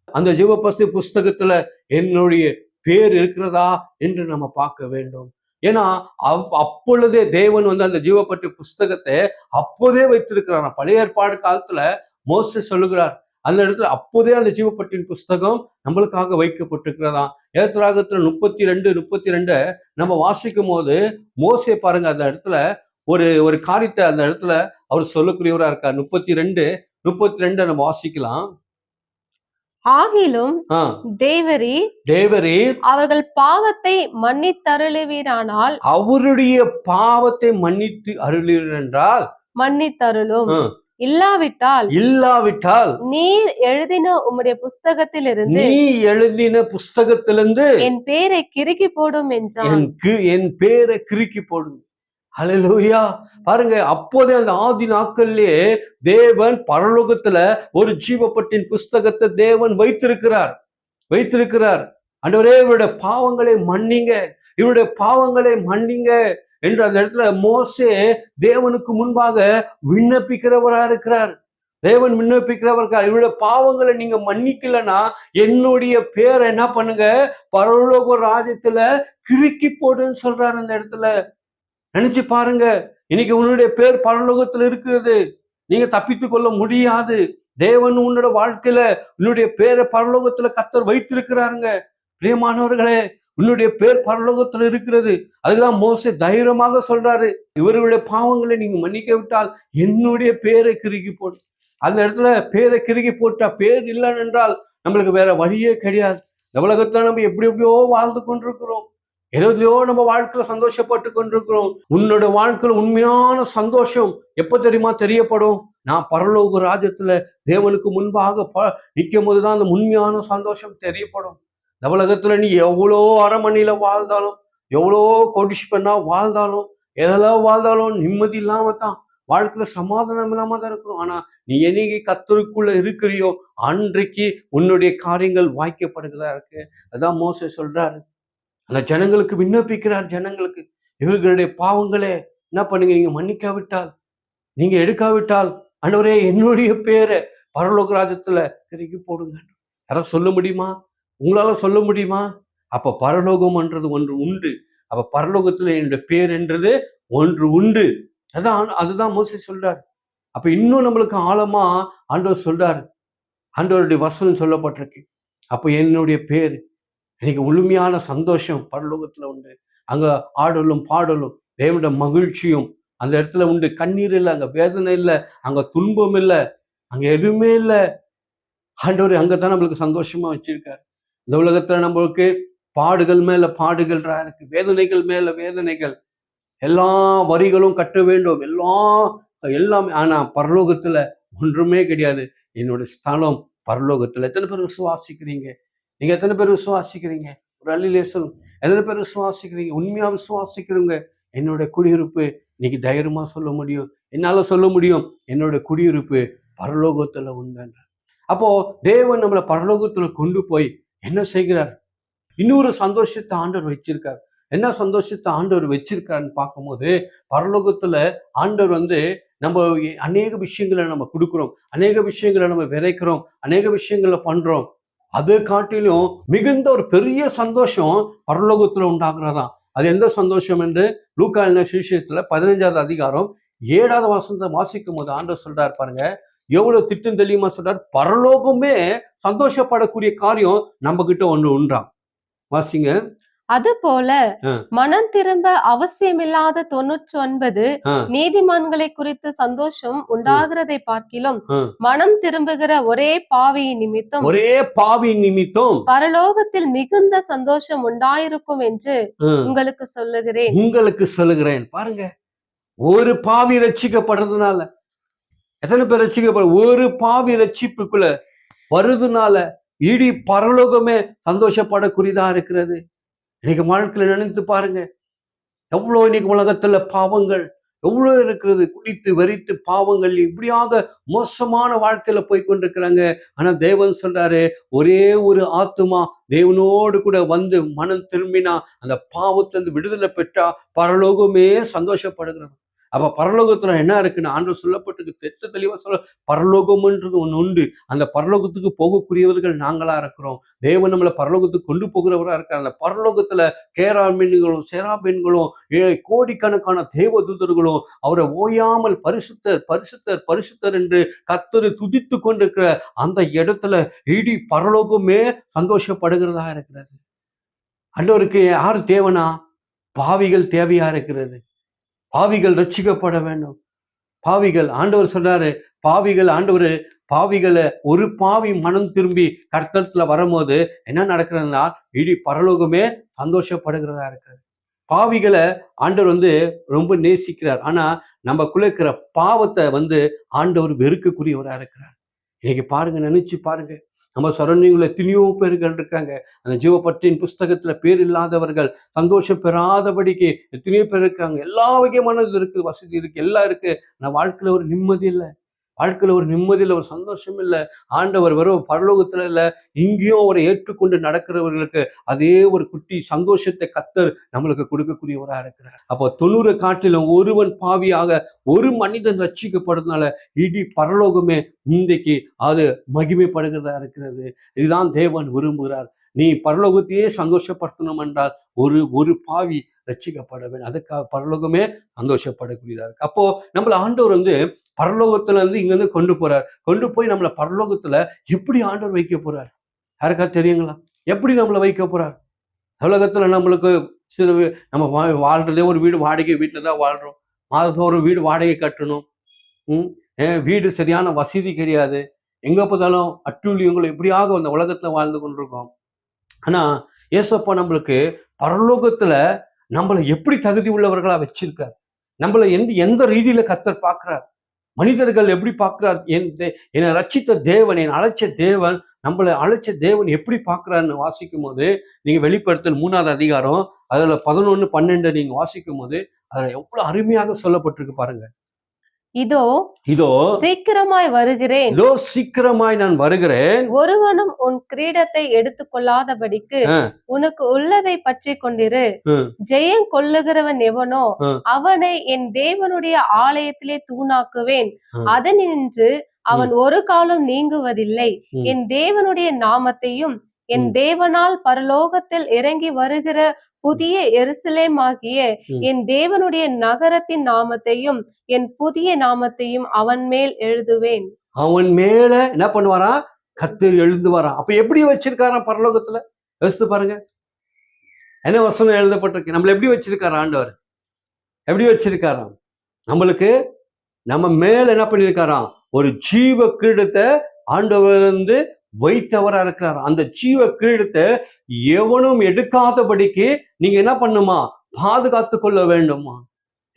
அந்த ஜீவப்பஸ்தி புஸ்தகத்துல என்னுடைய பேர் இருக்கிறதா என்று நம்ம பார்க்க வேண்டும். ஏன்னா அப்பொழுதே தேவன் வந்து அந்த ஜீவப்பட்டி புஸ்தகத்தை அப்போதே வைத்திருக்கிறார். பழைய ஏற்பாடு காலத்துல மோசே சொல்லுகிறார், அந்த இடத்துல அப்போதே அந்த ஜீவப்பட்டின் புஸ்தகம் நம்மளுக்காக வைக்கப்பட்டிருக்கிறதா. ஏத்ராகத்துல 32 நம்ம வாசிக்கும் போது மோசே பாருங்க, அந்த இடத்துல ஒரு காரியத்தை அந்த இடத்துல அவர் சொல்லக்கூடியவரா இருக்கார். 32 நம்ம வாசிக்கலாம். ஆகிலும் தேவரீர் அவர்கள் பாவத்தை மன்னித்தருளுவீரானால், அவருடைய பாவத்தை மன்னித்து அருளீர் என்றால் மன்னித்தருளும். இல்லாவிட்டால் நீர் எழுதின உம்முடைய புஸ்தகத்திலிருந்து என் பேரை கிறுக்கி போடும் என்றான். என் பேரை கிறுக்கி போடும். ஹல்லேலூயா. பாருங்க, அப்போதே அந்த ஆதி நாட்களிலே தேவன் பரலோகத்துல ஒரு ஜீவப்பட்டின் புஸ்தகத்தை தேவன் வைத்திருக்கிறார். ஆண்டவரே, இவருடைய பாவங்களை மன்னிங்க என்று அந்த இடத்துல மோசே தேவனுக்கு முன்பாக விண்ணப்பிக்கிறவரா இருக்கிறார். இவருடைய பாவங்களை நீங்க மன்னிக்கலன்னா என்னுடைய பேரை என்ன பண்ணுங்க, பரலோக ராஜ்யத்துல கிறுக்கி போடுன்னு சொல்றாரு. அந்த இடத்துல நினைச்சு பாருங்க, இன்னைக்கு உன்னுடைய பேர் பரலோகத்துல இருக்கிறது. நீங்க தப்பித்து கொள்ள முடியாது. தேவன் உன்னோட வாழ்க்கையில உன்னுடைய பேரை பரலோகத்துல கர்த்தர் வைத்திருக்கிறாருங்க. பிரியமானவர்களே, உன்னுடைய பேர் பரலோகத்துல இருக்கிறது. அதுதான் மோசே தைரியமாக சொல்றாரு, இவர்களுடைய பாவங்களை நீங்க மன்னிக்க விட்டால் என்னுடைய பேரை கிறுக்கி போடு. அந்த இடத்துல பேரை கிறுக்கி போட்டா, பேர் இல்லைன்னு என்றால் நம்மளுக்கு வேற வழியே கிடையாது. இந்த உலகத்துல நம்ம எப்படியோ வாழ்ந்து கொண்டிருக்கிறோம். ஏதோ நம்ம வாழ்க்கையில சந்தோஷப்பட்டு கொண்டிருக்கிறோம். உன்னோட வாழ்க்கையில உண்மையான சந்தோஷம் எப்ப தெரியுமா தெரியப்படும்? நான் பரலோக ராஜ்யத்துல தேவனுக்கு முன்பாக நிற்கும் போதுதான் அந்த உண்மையான சந்தோஷம் தெரியப்படும். இந்த உலகத்துல நீ எவ்வளோ அரமணியில வாழ்ந்தாலும், எவ்வளோ கோடீஸ்வரனா வாழ்ந்தாலும், எதெல்லாம் வாழ்ந்தாலும் நிம்மதி இல்லாம தான், வாழ்க்கையில சமாதானம் இல்லாம தான் இருக்கிறோம். ஆனா நீ என்னைக்கு கர்த்தருக்குள்ள இருக்கிறியோ அன்றைக்கு உன்னுடைய காரியங்கள் வாய்க்கப்படுகிறதா இருக்கு. அதான் மோசே சொல்றாரு. அந்த ஜனங்களுக்கு விண்ணப்பிக்கிறார். ஜனங்களுக்கு இவர்களுடைய பாவங்களே என்ன பண்ணுங்க, நீங்க மன்னிக்காவிட்டால், நீங்க எடுக்காவிட்டால், ஆண்டவரே என்னுடைய பேரை பரலோக ராஜ்யத்துல கிறுக்கி போடுங்க. யாராவது சொல்ல முடியுமா? உங்களால சொல்ல முடியுமா? அப்ப பரலோகம்ன்றது ஒன்று உண்டு. அப்ப பரலோகத்துல என்னுடைய பேர் என்றது ஒன்று உண்டு. அதுதான் மோசே சொல்றாரு. அப்ப இன்னும் நம்மளுக்கு ஆழமா ஆண்டவர் சொல்றாரு. ஆண்டவருடைய வசனம் சொல்லப்பட்டிருக்கு. அப்ப என்னுடைய பேர், இன்னைக்கு முழுமையான சந்தோஷம் பரலோகத்துல உண்டு. அங்க ஆடலும் பாடலும் தேவனுடைய மகிழ்ச்சியும் அந்த இடத்துல உண்டு. கண்ணீர் இல்லை, அங்க வேதனை இல்லை, அங்க துன்பம் இல்லை, அங்க எதுவுமே இல்லை. ஆண்டவர் அங்கதான் நம்மளுக்கு சந்தோஷமா வச்சிருக்காரு. இந்த உலகத்துல நம்மளுக்கு பாடுகள் மேல பாடுகள்ரா இருக்கு, வேதனைகள் மேல வேதனைகள், எல்லா வரிகளும் கட்ட வேண்டும், எல்லாமே. ஆனா பரலோகத்துல ஒன்றுமே கிடையாது. என்னோட ஸ்தலம் பரலோகத்துல. எத்தனை பேர் விசுவாசிக்கிறீங்க? நீங்க எத்தனை பேர் விசுவாசிக்கிறீங்க? ஒரு அல்லேலூயா சொல்லுங்க. எத்தனை பேர் விசுவாசிக்கிறீங்க? உண்மையா விசுவாசிக்கிறவங்க என்னோட குடியிருப்பு இன்னைக்கு தைரியமா சொல்ல முடியும், என்னால சொல்ல முடியும், என்னோட குடியிருப்பு பரலோகத்துல உண்டு. அப்போ தேவன் நம்மளை பரலோகத்துல கொண்டு போய் என்ன செய்கிறார்? இன்னொரு சந்தோஷத்தை ஆண்டவர் வச்சிருக்கார். என்ன சந்தோஷத்தை ஆண்டவர் வச்சிருக்காருன்னு பார்க்கும்போது, பரலோகத்துல ஆண்டவர் நம்ம அநேக விஷயங்களை நம்ம கொடுக்குறோம், அநேக விஷயங்களை நம்ம விதைக்கிறோம், அநேக விஷயங்களை பண்றோம். அதை காட்டிலும் மிகுந்த ஒரு பெரிய சந்தோஷம் பரலோகத்துல உண்டாகிறதா. அது எந்த சந்தோஷம் என்று லூக்கா எழுதின சுவிசேஷத்துல 15வது அதிகாரம் 7வது வசனத்தை வாசிக்கும் போது ஆண்டவர் சொல்றாரு பாருங்க, எவ்வளவு திட்டம் தெளிவா சொல்றாரு. பரலோகமே சந்தோஷப்படக்கூடிய காரியம் நம்ம கிட்ட உண்டாம். வாசிங்க. அது போல மனம் திரும்ப அவசியமில்லாத 99 நீதிமான்களை குறித்து சந்தோஷம் உண்டாகிறதை பார்க்கிலும் மனம் திரும்புகிற ஒரே பாவியின் நிமித்தம் பரலோகத்தில் மிகுந்த சந்தோஷம் உண்டாயிருக்கும் என்று உங்களுக்கு சொல்லுகிறேன். பாருங்க, ஒரு பாவி ரட்சிக்கப்படுறதுனால எத்தனை பேர் ரட்சிக்கப்பட, ஒரு பாவி ரட்சிப்புக்குள்ள வருதுனால இடி பரலோகமே சந்தோஷப்படக்கூடியதா இருக்கிறது. இன்னைக்கு வாழ்க்கையில நினைத்து பாருங்க, எவ்வளவு இன்னைக்கு உலகத்துல பாவங்கள் எவ்வளவு இருக்கிறது. குடித்து வெறித்து பாவங்கள் இப்படியாக மோசமான வாழ்க்கையில போய் கொண்டிருக்கிறாங்க. ஆனா தேவன் சொல்றாரு, ஒரே ஒரு ஆத்துமா தேவனோடு கூட மனம் திரும்பினா, அந்த பாவத்திலிருந்து விடுதலை பெற்றா பரலோகமே சந்தோஷப்படுகிறது. அப்ப பரலோகத்துல என்ன இருக்குன்னு ஆண்டவர் சொல்லப்பட்டிருக்கு, தெளிவா சொல்ல, பரலோகம்ன்றது ஒண்ணு உண்டு. அந்த பரலோகத்துக்கு போகக்கூடியவர்கள் நாங்களா இருக்கிறோம். தேவன் நம்மளை பரலோகத்துக்கு கொண்டு போகிறவரா இருக்கார். அந்த பரலோகத்துல கேராமீன்களும் சேராபீன்களும் கோடிக்கணக்கான தேவதூதர்களும் அவரை ஓயாமல் பரிசுத்தர் பரிசுத்தர் பரிசுத்தர் என்று கர்த்தரை துதித்து கொண்டிருக்கிற அந்த இடத்துல இடி பரலோகமே சந்தோஷப்படுகிறதா இருக்கிறது. ஆண்டவருக்கு யார் தேவனா? பாவிகள் தேவையா இருக்கிறது. பாவிகள் ரட்சிக்கப்பட வேண்டும். பாவிகள், ஆண்டவர் சொல்றாரு, பாவிகளை ஒரு பாவி மனம் திரும்பி கர்த்தத்துல வரும்போது என்ன நடக்கிறதுனா இடி பரலோகமே சந்தோஷப்படுகிறதா இருக்கிறது. பாவிகளை ஆண்டவர் ரொம்ப நேசிக்கிறார். ஆனா நமக்குள்ள இருக்கிற பாவத்தை ஆண்டவர் வெறுக்கக்கூடியவரா இருக்கிறார். இன்னைக்கு பாருங்க, நினைச்சு பாருங்க, நம்ம சரௌண்டிங்ல எத்தனையோ பேர்கள் இருக்காங்க. அந்த ஜீவபக்தியின் புஸ்தகத்துல பேர் இல்லாதவர்கள், சந்தோஷம் பெறாதபடிக்கு எத்தனையோ பேர் இருக்காங்க. எல்லா வகையானது இருக்கு, வசதி இருக்கு, எல்லாம் இருக்கு. ஆனா வாழ்க்கையில ஒரு நிம்மதி இல்லை, ஒரு சந்தோஷம் இல்லை. ஆண்டவர் வெறும் பரலோகத்துல இல்ல, இங்கேயும் அவரை ஏற்றுக்கொண்டு நடக்கிறவர்களுக்கு அதே ஒரு குட்டி சந்தோஷத்தை கர்த்தர் நம்மளுக்கு கொடுக்கக்கூடியவரா இருக்கிறார். அப்போ 90 காட்டிலும் ஒருவன் பாவியாக ஒரு மனிதன் ரட்சிக்கப்படுறதுனால இடி பரலோகமே இன்றைக்கு அது மகிமைப்படுகிறதா இருக்கிறது. இதுதான் தேவன் விரும்புகிறார். நீ பரலோகத்தையே சந்தோஷப்படுத்தணும் என்றால் ஒரு பாவி ரட்சிக்கப்பட வேண்டும். அதுக்காக பரலோகமே சந்தோஷப்படக்கூடியதா இருக்கு. அப்போ நம்மள ஆண்டவர் பரலோகத்துல இங்க கொண்டு போய் நம்மள பரலோகத்துல எப்படி ஆண்டவர் வைக்க போறார்? யாருக்கா தெரியுங்களா? எப்படி நம்மளை வைக்க போறார்? உலகத்துல நம்மளுக்கு நம்ம வாழ்றதே ஒரு வீடு வாடகை வீட்டுல தான் வாழ்றோம். மாதத்தோறும் வீடு வாடகை கட்டணும். வீடு சரியான வசதி கிடையாது. எங்க பார்த்தாலும் அட்டூழியங்களும் எப்படியாக அந்த உலகத்துல வாழ்ந்து கொண்டிருக்கோம். ஆனா ஏசப்பா நம்மளுக்கு பரலோகத்துல நம்மளை எப்படி தகுதி உள்ளவர்களா வச்சிருக்கார்? நம்மளை எந்த ரீதியில கர்த்தர் பார்க்கிறார்? மனிதர்கள் எப்படி பார்க்கிறார்? என்னை ரட்சித்த தேவன், என்னை அழைச்ச தேவன், நம்மளை அழைச்ச தேவன் எப்படி பார்க்கிறாருன்னு வாசிக்கும் போது, நீங்க வெளிப்படுத்தல் 3வது அதிகாரம் அதுல 11, 12 நீங்க வாசிக்கும் போது அதுல எவ்வளவு அருமையாக சொல்லப்பட்டிருக்கு பாருங்க. இதோ சீக்கிரமாய் வருகிறேன், சீக்கிரமாய் நான் வருகிறேன், ஒருவனும் உன் கிரீடத்தை எடுத்துக் கொள்ளாதபடிக்கு உனக்கு உள்ளதை பற்றி கொண்டிரு. ஜெயம் கொள்ளுகிறவன் எவனோ அவனை என் தேவனுடைய ஆலயத்திலே தூணாக்குவேன், அதனின்று அவன் ஒரு காலம் நீங்குவதில்லை. என் தேவனுடைய நாமத்தையும் என் தேவனால் பரலோகத்தில் இறங்கி வருகிற புதிய எருசலேம் ஆகிய என் தேவனுடைய நகரத்தின் நாமத்தையும் என் புதிய நாமத்தையும் அவன் மேல் எழுதுவேன். அவன் மேல என்ன பண்ணுவாரா? கர்த்தர் எழுந்து வரான். அப்ப எப்படி வச்சிருக்காராம் பரலோகத்துல? யோசித்து பாருங்க, என்ன வசனம் எழுதப்பட்டிருக்கு? நம்மள எப்படி வச்சிருக்காரு ஆண்டவர்? எப்படி வச்சிருக்காராம்? நம்மளுக்கு நம்ம மேல என்ன பண்ணியிருக்காராம், ஒரு ஜீவ கிரீடத்தை ஆண்டவர் வந்து வைத்தவரா இருக்கிறார். அந்த ஜீவ கிரீடத்தை எவனும் எடுக்காதபடிக்கு நீங்க என்ன பண்ணுமா, பாதுகாத்து கொள்ள வேண்டுமா.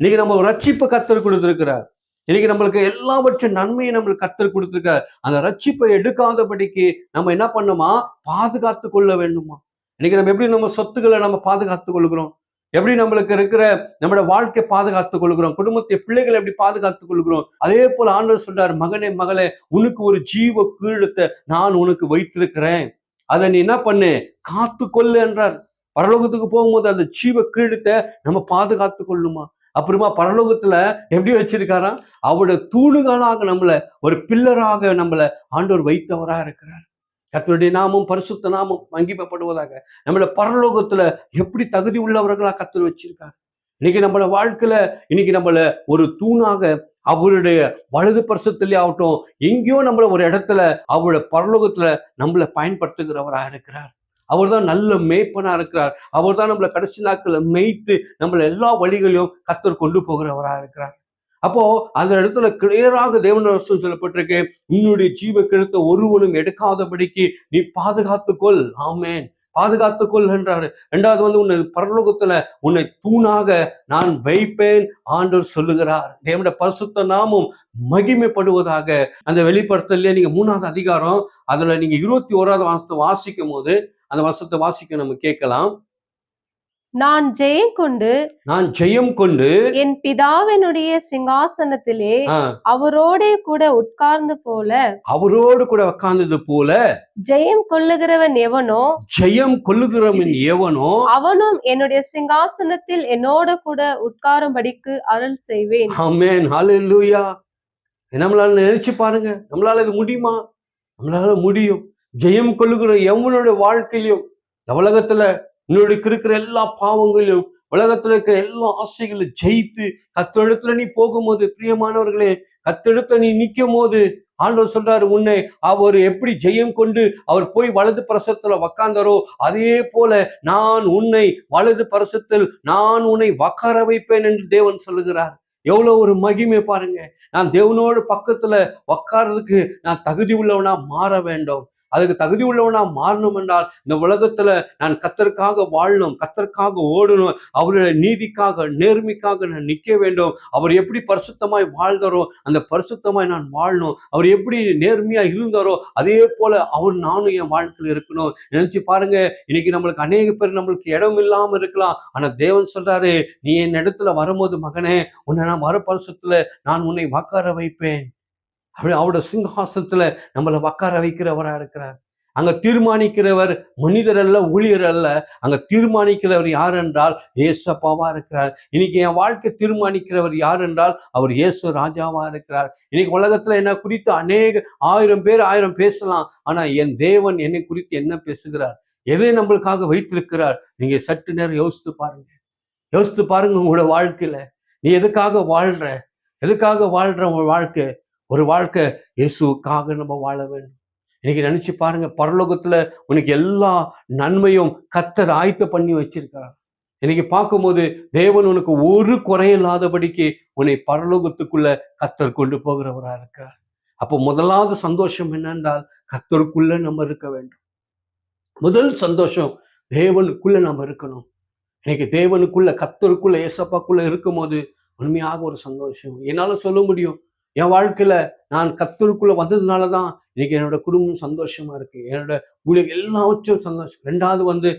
இன்னைக்கு நம்ம ரட்சிப்பு கர்த்தர் கொடுத்திருக்கிறார். இன்னைக்கு நம்மளுக்கு எல்லாவற்றும் நன்மையை நம்மளுக்கு கர்த்தர் கொடுத்திருக்கார். அந்த ரட்சிப்பை எடுக்காதபடிக்கு நம்ம என்ன பண்ணுமா, பாதுகாத்து கொள்ள வேண்டுமா. இன்னைக்கு நம்ம எப்படி நம்ம சொத்துக்களை நம்ம பாதுகாத்துக் கொள்கிறோம், எப்படி நம்மளுக்கு இருக்கிற நம்மளோட வாழ்க்கை பாதுகாத்துக் கொள்கிறோம், குடும்பத்தை பிள்ளைகளை எப்படி பாதுகாத்துக் கொள்கிறோம். அதே போல ஆண்டவர் சொல்றார், மகனே மகளே, உனக்கு ஒரு ஜீவ கிரீடத்தை நான் உனக்கு வைத்திருக்கிறேன், அதை நீ என்ன பண்ணு, காத்து கொள்ளு என்றார். பரலோகத்துக்கு போகும்போது அந்த ஜீவ கிரீடத்தை நம்ம பாதுகாத்து கொள்ளுமா. அப்புறமா பரலோகத்துல எப்படி வச்சிருக்காராம், அவருடைய தூணுகளாக நம்மள, ஒரு பில்லராக நம்மள ஆண்டவர் வைத்தவரா இருக்கிறார். கர்த்தருடைய நாமம், பரிசுத்த நாமம் மகிமைப்படுவதாக. நம்மள பரலோகத்துல எப்படி தகுதி உள்ளவர்களா கர்த்தர் வச்சிருக்கார். இன்னைக்கு நம்மள வாழ்க்கையில, இன்னைக்கு நம்மள ஒரு தூணாக அவருடைய வலது பரிசுத்திலே ஆகட்டும், எங்கேயோ நம்மள ஒரு இடத்துல அவருடைய பரலோகத்துல நம்மளை பயன்படுத்துகிறவரா இருக்கிறார். அவர் தான் நல்ல மேய்ப்பனா இருக்கிறார். அவர் தான் நம்மளை கடைசி நாட்களை மேய்த்து நம்மள எல்லா வழிகளையும் கர்த்தர் கொண்டு போகிறவரா இருக்கிறார். அப்போ அந்த இடத்துல கிளியராக தேவனுடைய வசனம் சொல்லப்பட்டிருக்கு, உன்னுடைய ஜீவ கிரீடத்தை ஒருவனும் எடுக்காதபடிக்கு நீ பாதுகாத்துக்கொள். ஆமென், பாதுகாத்துக்கொள் என்றாரு. இரண்டாவது வந்து உன்னை பரலோகத்துல உன்னை தூணாக நான் வைப்பேன் ஆண்டவர் சொல்லுகிறார். தேவனுடைய பரிசுத்த நாமம் மகிமைப்படுவதாக. அந்த வெளிப்படுத்தலே நீங்க 3வது அதிகாரம் அதுல நீங்க 21வது வசனத்தை வாசிக்கும் போது அந்த வசனத்தை வாசிக்க நம்ம கேட்கலாம். நான் ஜெயம் கொண்டு என் பிதாவினுடைய சிங்காசனத்திலே அவரோடு கூட உட்கார்ந்து போல, அவரோடு கூட உட்கார்ந்தது போல ஜெயம் கொள்ளுகிறவன் எவனோ அவனும் என்னுடைய சிங்காசனத்தில் என்னோட கூட உட்காரும்படிக்கு அருள் செய்வேன். ஆமென், ஹல்லேலூயா. நம்மளால நினைச்சு பாருங்க, நம்மளால இது முடியுமா? நம்மளால முடியும். ஜெயம் கொள்ளுகிற எவனுடைய வாழ்க்கையிலும், இந்த உலகத்துல இன்னொருக்கு இருக்கிற எல்லா பாவங்களையும், உலகத்துல இருக்கிற எல்லா ஆசைகளையும் ஜெயித்து கர்த்தரிடத்துல நீ போகும்போது, பிரியமானவர்களே, கர்த்தரிடத்துல நீ நிற்கும் போது ஆண்டவர் சொல்றாரு, உன்னை அவர் எப்படி ஜெயம் கொண்டு அவர் போய் வலது பரிசுத்துல உக்காந்தாரோ அதே போல நான் உன்னை வலது பரிசுத்தில் நான் உன்னை உட்கார வைப்பேன் என்று தேவன் சொல்லுகிறார். எவ்வளவு ஒரு மகிமை பாருங்க. நான் தேவனோடு பக்கத்துல உட்கார்றதுக்கு நான் தகுதி உள்ளவனா மாற வேண்டும். அதுக்கு தகுதி உள்ளவனா மாறணும் என்றால் இந்த உலகத்துல நான் கர்த்தருக்காக வாழணும், கர்த்தருக்காக ஓடணும், அவருடைய நீதிக்காக நேர்மைக்காக நான் நிற்க வேண்டும். அவர் எப்படி பரிசுத்தமாய் வாழ்ந்தாரோ அந்த பரிசுத்தமாய் நான் வாழணும். அவர் எப்படி நேர்மையா இருந்தாரோ அதே போல அவர் நானும் என் வாழ்க்கையில் இருக்கணும். நினைச்சு பாருங்க, இன்னைக்கு நம்மளுக்கு அநேக பேர் நம்மளுக்கு இடம் இல்லாம இருக்கலாம். ஆனா தேவன் சொல்றாரு, நீ என் இடத்துல வரும்போது மகனே, உன்னை நான் மறு பரிசுத்துல நான் உன்னை உட்கார வைப்பேன். அவரோட சிங்காசனத்துல நம்மளை உட்கார வைக்கிறவரா இருக்கிறார். அங்க தீர்மானிக்கிறவர் மனிதர் அல்ல, ஊழியர் அல்ல. அங்க தீர்மானிக்கிறவர் யார் என்றால் ஏசப்பாவா இருக்கிறார். இன்னைக்கு என் வாழ்க்கை தீர்மானிக்கிறவர் யார் என்றால் அவர் இயேசு ராஜாவா இருக்கிறார். இன்னைக்கு உலகத்துல என்ன குறித்து அநேக 1000 பேர் 1000 பேசலாம். ஆனா என் தேவன் என்னை குறித்து என்ன பேசுகிறார், எதை நம்மளுக்காக வைத்திருக்கிறார், நீங்க சற்று நேரம் யோசித்து பாருங்க. யோசித்து பாருங்க, உங்களோட வாழ்க்கையில நீ எதுக்காக வாழ்ற உங்க வாழ்க்கை. ஒரு வாழ்க்கை இயேசுக்காக நம்ம வாழ வேண்டும். இன்னைக்கு நினைச்சு பாருங்க, பரலோகத்துல உனக்கு எல்லா நன்மையும் கர்த்தர் ஆயத்த பண்ணி வச்சிருக்கிறார். இன்னைக்கு பார்க்கும்போது தேவன் உனக்கு ஒரு குறையில்லாதபடிக்கு உன்னை பரலோகத்துக்குள்ள கர்த்தர் கொண்டு போகிறவரா இருக்கிறார். அப்போ முதலாவது சந்தோஷம் என்னென்றால் கர்த்தருக்குள்ள நம்ம இருக்க வேண்டும். முதல் சந்தோஷம் தேவனுக்குள்ள நம்ம இருக்கணும். இன்னைக்கு தேவனுக்குள்ள, கர்த்தருக்குள்ள, ஏசப்பாக்குள்ள இருக்கும் போது உண்மையாக ஒரு சந்தோஷம் என்னால சொல்ல முடியும். என் வாழ்க்கையில நான் கர்த்தருக்குள்ள வந்ததுனாலதான் இன்னைக்கு என்னோட குடும்பம் சந்தோஷமா இருக்கு. என்னோட ஊழியர்கள் எல்லாவற்றும் சந்தோஷம். 2வது வந்து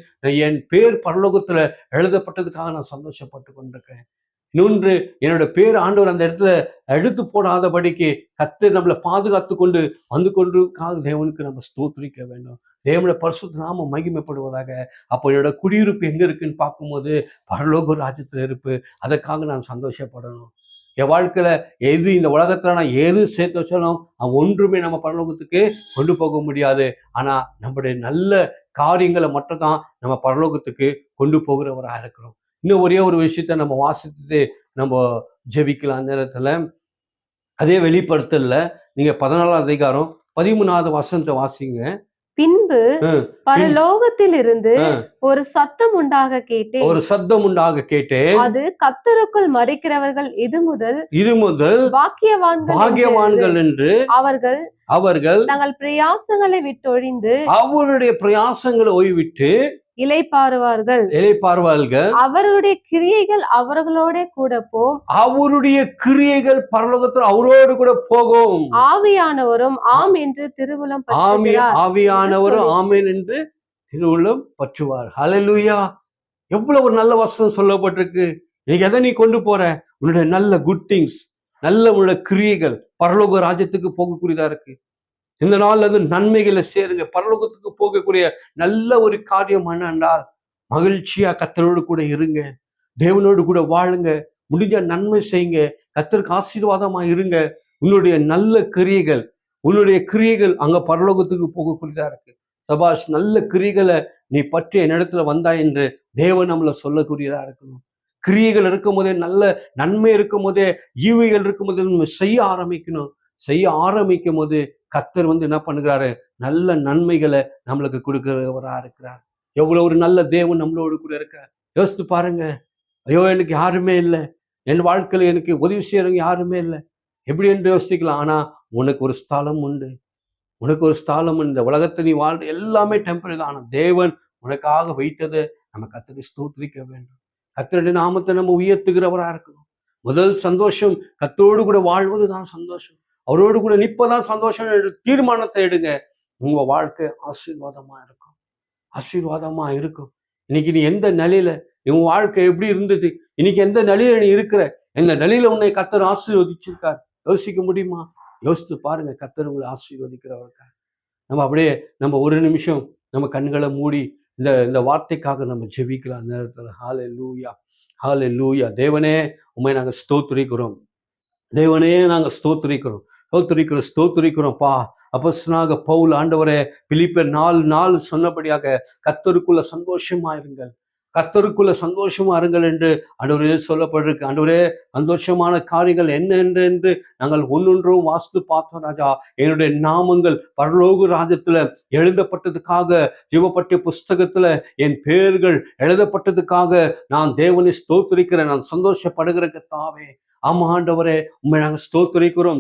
என் பேர் பரலோகத்துல எழுதப்பட்டதுக்காக நான் சந்தோஷப்பட்டு கொண்டிருக்கேன். இன்னொன்று, என்னோட பேர் ஆண்டவர் அந்த இடத்துல எடுத்து போடாதபடிக்கு கர்த்தர் நம்மளை பாதுகாத்து கொண்டு வந்து கொண்டிருக்காக தேவனுக்கு நம்ம ஸ்தோத்திரிக்க வேண்டும். தேவனுடைய பரிசுத்த நாமம் மகிமைப்படுவதாக. அப்போ என்னோட குடியிருப்பு எங்க இருக்குன்னு பார்க்கும்போது பரலோக ராஜ்யத்துல இருப்பு. அதற்காக நான் சந்தோஷப்படணும். என் வாழ்க்கையில எது இந்த உலகத்துல நான் எது சேர்த்து வச்சாலும் ஒன்றுமே நம்ம பரலோகத்துக்கு கொண்டு போக முடியாது. ஆனா நம்முடைய நல்ல காரியங்களை மட்டும் தான் நம்ம பரலோகத்துக்கு கொண்டு போகிறவராக இருக்கிறோம். இன்னும் ஒரே ஒரு விஷயத்த நம்ம வாசித்துட்டு நம்ம ஜெபிக்கலாம். நேரத்துல அதே வெளிப்படுத்தல நீங்க 14வது அதிகாரம் 13வது வசனத்தை வாசிங்க. பின்பு பரலோகத்திலிருந்து ஒரு சத்தம் உண்டாக கேட்டேன். ஒரு சத்தம் உண்டாக கேட்டேன். அது கர்த்தருக்குள் மறிக்கிறவர்கள் இது முதல் பாக்கியவான்கள் என்று அவர்கள் தங்கள் பிரயாசங்களை விட்டொழிந்து அவருடைய பிரயாசங்களை ஓய்விட்டு இளைப்பாறுவார்கள். அவருடைய கிரியைகள் அவர்களோட கூட போகும். அவருடைய கிரியைகள் பரலோகத்தில் அவரோடு கூட போகும். ஆவியானவரும் ஆம் என்று திருவுளம் ஆவியானவரும் ஆமென் என்று திருவுளம் பற்றுவார். ஹல்லேலூயா. எவ்வளவு ஒரு நல்ல வசனம் சொல்லப்பட்டிருக்கு. இன்னைக்கு எதை நீ கொண்டு போற? உன்னுடைய நல்ல குட் திங்ஸ், நல்ல உன்னுடைய கிரியைகள் பரலோக ராஜ்யத்துக்கு போகக்கூடியதா இருக்கு. இந்த நாள்ல இருந்து நன்மைகளை சேருங்க. பரலோகத்துக்கு போகக்கூடிய நல்ல ஒரு காரியம் என்னென்றால் மகிழ்ச்சியா கர்த்தரோடு கூட இருங்க, தேவனோடு கூட வாழுங்க, முடிஞ்ச நன்மை செய்யுங்க, கர்த்தருக்கு ஆசீர்வாதமா இருங்க. உன்னுடைய நல்ல கிரியைகள் அங்க பரலோகத்துக்கு போகக்கூடியதா இருக்கு. சபாஷ், நல்ல கிரியைகளை நீ பற்றி என்னிடத்துல வந்தா என்று தேவன் நம்மள சொல்லக்கூடியதா இருக்கணும். கிரியைகள் இருக்கும் போதே, நல்ல நன்மை இருக்கும் போதே, ஈவைகள் இருக்கும் போதே நம்ம செய்ய ஆரம்பிக்கும் போது கர்த்தர் என்ன பண்ணுகிறாரு? நல்ல நன்மைகளை நம்மளுக்கு கொடுக்கிறவரா இருக்கிறார். எவ்வளவு ஒரு நல்ல தேவன் நம்மளோடு கூட இருக்கார். யோசித்து பாருங்க. ஐயோ, எனக்கு யாருமே இல்லை, என் வாழ்க்கையில எனக்கு உதவி செய்யறவங்க யாருமே இல்லை, எப்படி என்று யோசிக்கலாம். ஆனா உனக்கு ஒரு ஸ்தலம் உண்டு. இந்த உலகத்தை நீ வாழ்ற எல்லாமே டெம்பரரி தான். ஆனா தேவன் உனக்காக வைத்ததை நம்ம கர்த்தருக்கு ஸ்தோத்திரிக்க வேண்டும். கர்த்தருடைய நாமத்தை நம்ம உயர்த்துகிறவரா இருக்கணும். முதல் சந்தோஷம் கர்த்தரோடு கூட வாழ்வதுதான் சந்தோஷம். அவரோடு கூட நிற்பதான் சந்தோஷம் என்ற தீர்மானத்தை எடுங்க. உங்க வாழ்க்கை ஆசீர்வாதமா இருக்கும். இன்னைக்கு நீ எந்த நிலையில, உன் வாழ்க்கை எப்படி இருந்தது, இன்னைக்கு எந்த நிலையில நீ இருக்கிற, எந்த நிலையில உன்னை கர்த்தர் ஆசீர்வதிச்சிருக்கார் யோசிக்க முடியுமா? யோசித்து பாருங்க. கர்த்தர் உங்களை ஆசீர்வதிக்கிறவர்கள். நம்ம ஒரு நிமிஷம் நம்ம கண்களை மூடி இந்த வார்த்தைக்காக நம்ம ஜெபிக்கலாம். நேரத்துல ஹல்லேலூயா. தேவனே, உம்மை நாங்க ஸ்தோத்திரிக்கிறோம். ஸ்தோத்திரிக்கிறோம்ப்பா. அப்போஸ்தலனாக பவுல், ஆண்டவரே, பிலிப்பியர் 4:4 சொன்னபடியாக கர்த்தருக்குள்ள சந்தோஷமா இருங்கள் என்று ஆண்டவரே சொல்லப்பட்டிருக்கு. ஆண்டவரே, சந்தோஷமான காரியங்கள் என்ன என்று நாங்கள் ஒன்னொன்றும் வாசித்து பார்த்தோம் ராஜா. என்னுடைய நாமங்கள் பரலோக ராஜ்யத்துல எழுதப்பட்டதுக்காக, ஜீவப்பட்டிய புஸ்தகத்துல என் பெயர்கள் எழுதப்பட்டதுக்காக நான் தேவனை ஸ்தோத்திரிக்கிறேன், நான் சந்தோஷப்படுகிற கர்த்தாவே. ஆமா ஆண்டவரே, உண்மை நாங்கள் ஸ்தோத்திரிக்கிறோம்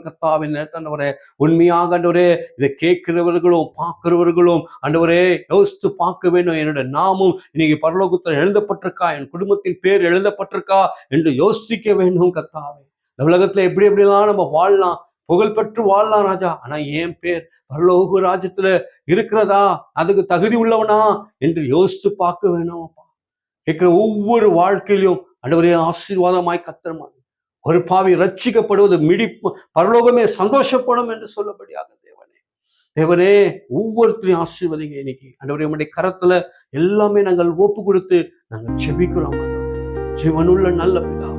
கர்த்தாவே. நேரத்தாண்டவரே, உண்மையாக ஆண்டவரே, இதை கேட்கிறவர்களும் பார்க்கிறவர்களும் ஆண்டவரே யோசித்து பார்க்க வேண்டும். என்னுடைய நாமும் இன்னைக்கு பரலோகத்தில் எழுதப்பட்டிருக்கா, என் குடும்பத்தின் பேர் எழுதப்பட்டிருக்கா என்று யோசிக்க வேண்டும் கர்த்தாவே. இந்த உலகத்துல எப்படிலாம் நம்ம வாழலாம், புகழ் பெற்று வாழலாம் ராஜா. ஆனா என் பேர் பரலோக ராஜ்யத்துல இருக்கிறதா, அதுக்கு தகுதி உள்ளவனா என்று யோசித்து பார்க்க வேணும். கேட்கிற ஒவ்வொரு வாழ்க்கையிலும் ஆண்டவரே ஆசீர்வாதமாய் கர்த்தர் ஒரு பாவி ரட்சிக்கப்படுவது பரலோகமே சந்தோஷப்படும் என்று சொல்லபடியாக தேவனே ஒவ்வொருத்தரையும் ஆசீர்வதிங்க. இன்னைக்கு ஆண்டவரே, உம்முடைய கரத்துல எல்லாமே நாங்கள் ஒப்பு கொடுத்து நாங்கள் ஜெபிக்கிறோம். ஜீவனுள்ள நல்ல பிதா,